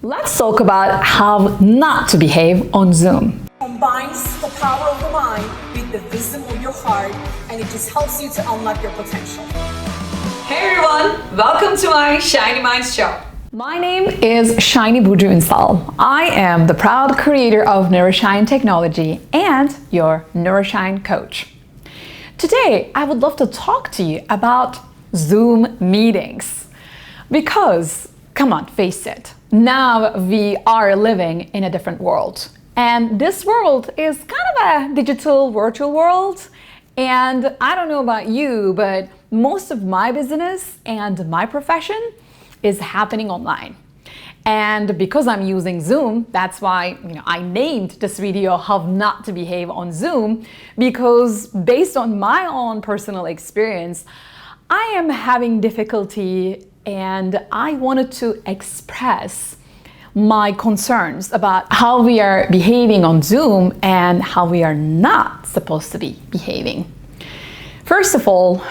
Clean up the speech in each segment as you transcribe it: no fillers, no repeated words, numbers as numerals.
Let's talk about how not to behave on Zoom. Combines the power of the mind with the wisdom of your heart, and it just helps you to unlock your potential. Hey everyone, welcome to my Shiny Minds show. My name is Shiny Budrunsal. I am the proud creator of Neuroshine technology and your Neuroshine coach. Today, I would love to talk to you about Zoom meetings because, come on, face it, now we are living in a different world. And this world is kind of a digital virtual world. And I don't know about you, but most of my business and my profession is happening online. And because I'm using Zoom, that's why I named this video How Not to Behave on Zoom, because based on my own personal experience, I am having difficulty and I wanted to express my concerns about how we are behaving on Zoom and how we are not supposed to be behaving. First of all,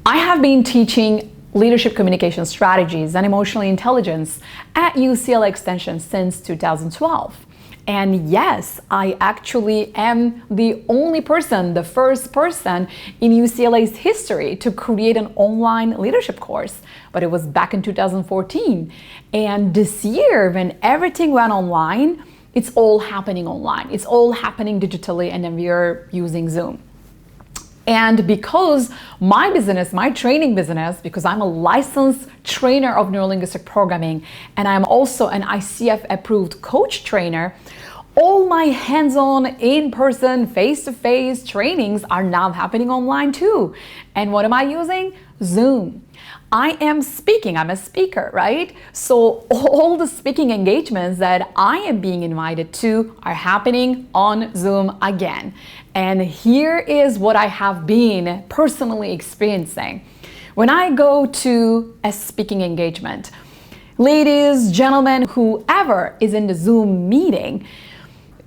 I have been teaching leadership communication strategies and emotional intelligence at UCLA Extension since 2012. And yes, I actually am the only person, the first person in UCLA's history to create an online leadership course. But it was back in 2014. And this year, when everything went online, it's all happening online. It's all happening digitally, and then we are using Zoom. And because my business, my training business, because I'm a licensed trainer of neurolinguistic programming, and I'm also an ICF approved coach trainer, all my hands-on, in-person, face-to-face trainings are now happening online too. And what am I using? Zoom. I am speaking, I'm a speaker, right? So all the speaking engagements that I am being invited to are happening on Zoom again. And here is what I have been personally experiencing. When I go to a speaking engagement, ladies, gentlemen, whoever is in the Zoom meeting,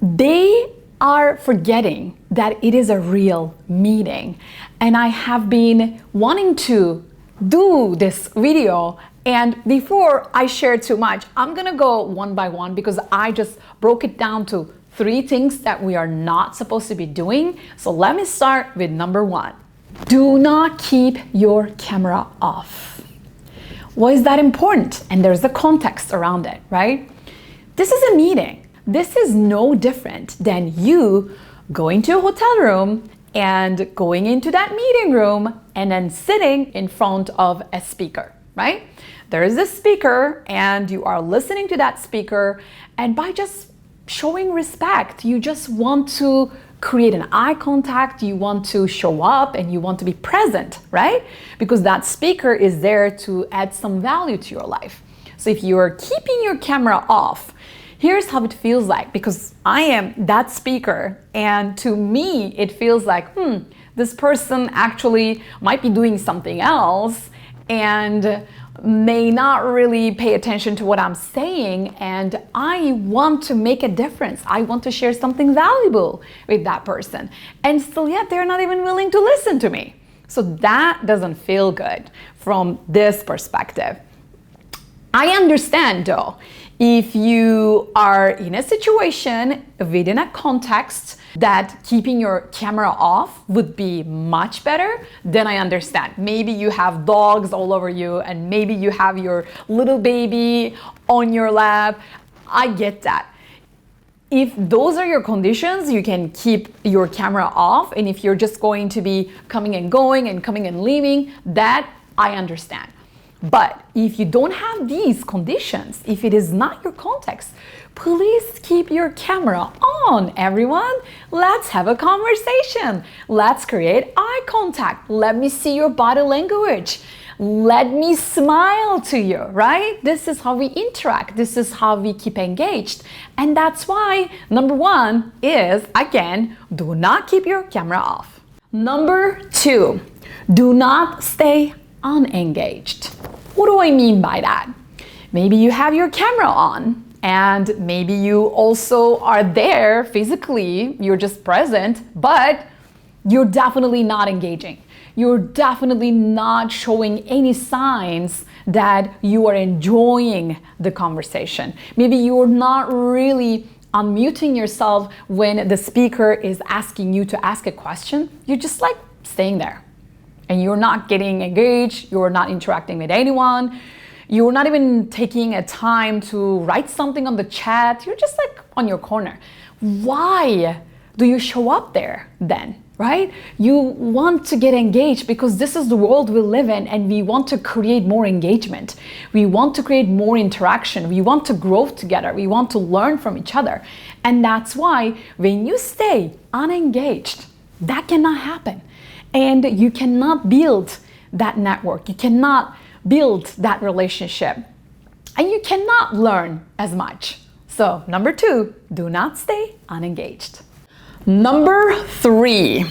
they are forgetting that it is a real meeting. And I have been wanting to do this video, and before I share too much, I'm gonna go one by one because I just broke it down to 3 things that we are not supposed to be doing. So let me start with number 1. Do not keep your camera off. Why is that important? And there's a context around it, right? This is a meeting. This is no different than you going to a hotel room and going into that meeting room and then sitting in front of a speaker, right? There is a speaker and you are listening to that speaker, and by just showing respect, you just want to create an eye contact, you want to show up and you want to be present, right? Because that speaker is there to add some value to your life. So if you are keeping your camera off, here's how it feels like, because I am that speaker, and to me it feels like, this person actually might be doing something else and may not really pay attention to what I'm saying, and I want to make a difference. I want to share something valuable with that person, and still yet they're not even willing to listen to me. So that doesn't feel good from this perspective. I understand though, if you are in a situation within a context that keeping your camera off would be much better, then I understand. Maybe you have dogs all over you, and maybe you have your little baby on your lap. I get that. If those are your conditions, you can keep your camera off, and if you're just going to be coming and going and coming and leaving, that I understand. But if you don't have these conditions, if it is not your context, please keep your camera on, everyone. Let's have a conversation. Let's create eye contact. Let me see your body language. Let me smile to you, right? This is how we interact. This is how we keep engaged. And that's why number 1 is, again, do not keep your camera off. Number 2, do not stay unengaged. What do I mean by that? Maybe you have your camera on, and maybe you also are there physically, you're just present, but you're definitely not engaging. You're definitely not showing any signs that you are enjoying the conversation. Maybe you're not really unmuting yourself when the speaker is asking you to ask a question. You're just like staying there. And you're not getting engaged, you're not interacting with anyone, you're not even taking a time to write something on the chat, you're just like on your corner. Why do you show up there then, right? You want to get engaged because this is the world we live in, and we want to create more engagement. We want to create more interaction. We want to grow together. We want to learn from each other. And that's why when you stay unengaged, that cannot happen. And you cannot build that network. You cannot build that relationship. And you cannot learn as much. So number 2, do not stay unengaged. Number 3,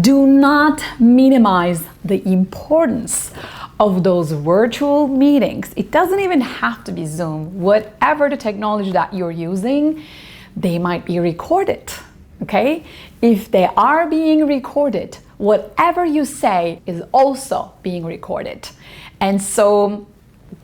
do not minimize the importance of those virtual meetings. It doesn't even have to be Zoom. Whatever the technology that you're using, they might be recorded, okay? If they are being recorded, whatever you say is also being recorded. And so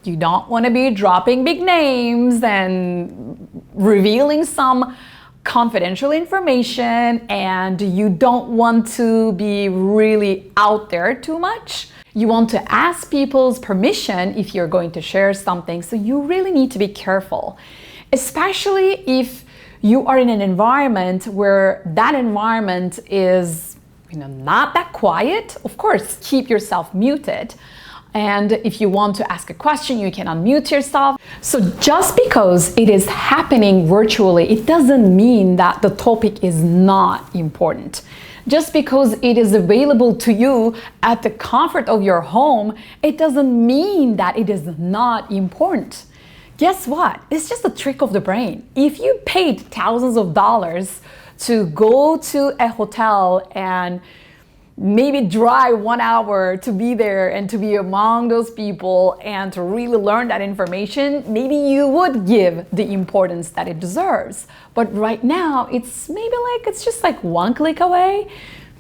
you don't want to be dropping big names and revealing some confidential information, and you don't want to be really out there too much. You want to ask people's permission if you're going to share something, so you really need to be careful, especially if you are in an environment where that environment is not that quiet. Of course, keep yourself muted. And if you want to ask a question, you can unmute yourself. So just because it is happening virtually, it doesn't mean that the topic is not important. Just because it is available to you at the comfort of your home, it doesn't mean that it is not important. Guess what? It's just a trick of the brain. If you paid thousands of dollars to go to a hotel and maybe drive 1 hour to be there and to be among those people and to really learn that information, maybe you would give the importance that it deserves. But right now, it's just like one click away.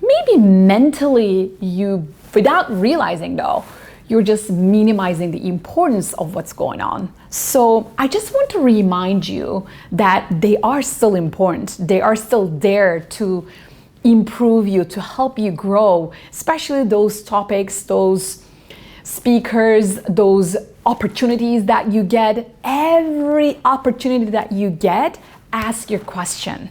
Maybe mentally without realizing though, you're just minimizing the importance of what's going on. So I just want to remind you that they are still important. They are still there to improve you, to help you grow, especially those topics, those speakers, those opportunities that you get. Every opportunity that you get, ask your question.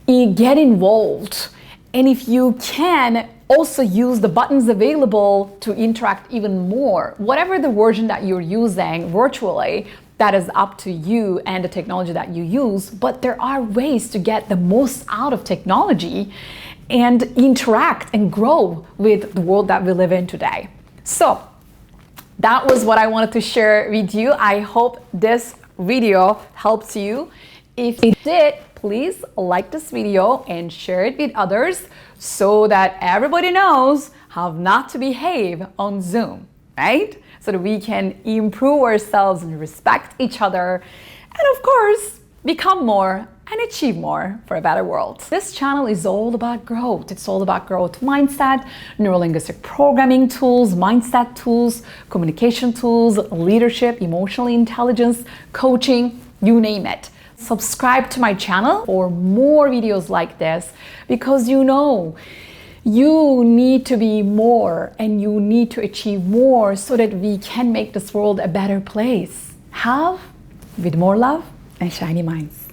Get involved. And if you can, also use the buttons available to interact even more. Whatever the version that you're using virtually, that is up to you and the technology that you use, but there are ways to get the most out of technology and interact and grow with the world that we live in today. So that was what I wanted to share with you. I hope this video helps you. If it did, please like this video and share it with others so that everybody knows how not to behave on Zoom, right? So that we can improve ourselves and respect each other, and of course, become more and achieve more for a better world. This channel is all about growth. It's all about growth mindset, neurolinguistic programming tools, mindset tools, communication tools, leadership, emotional intelligence, coaching, you name it. Subscribe to my channel for more videos like this, because you need to be more and you need to achieve more so that we can make this world a better place. How? With more love and shiny minds.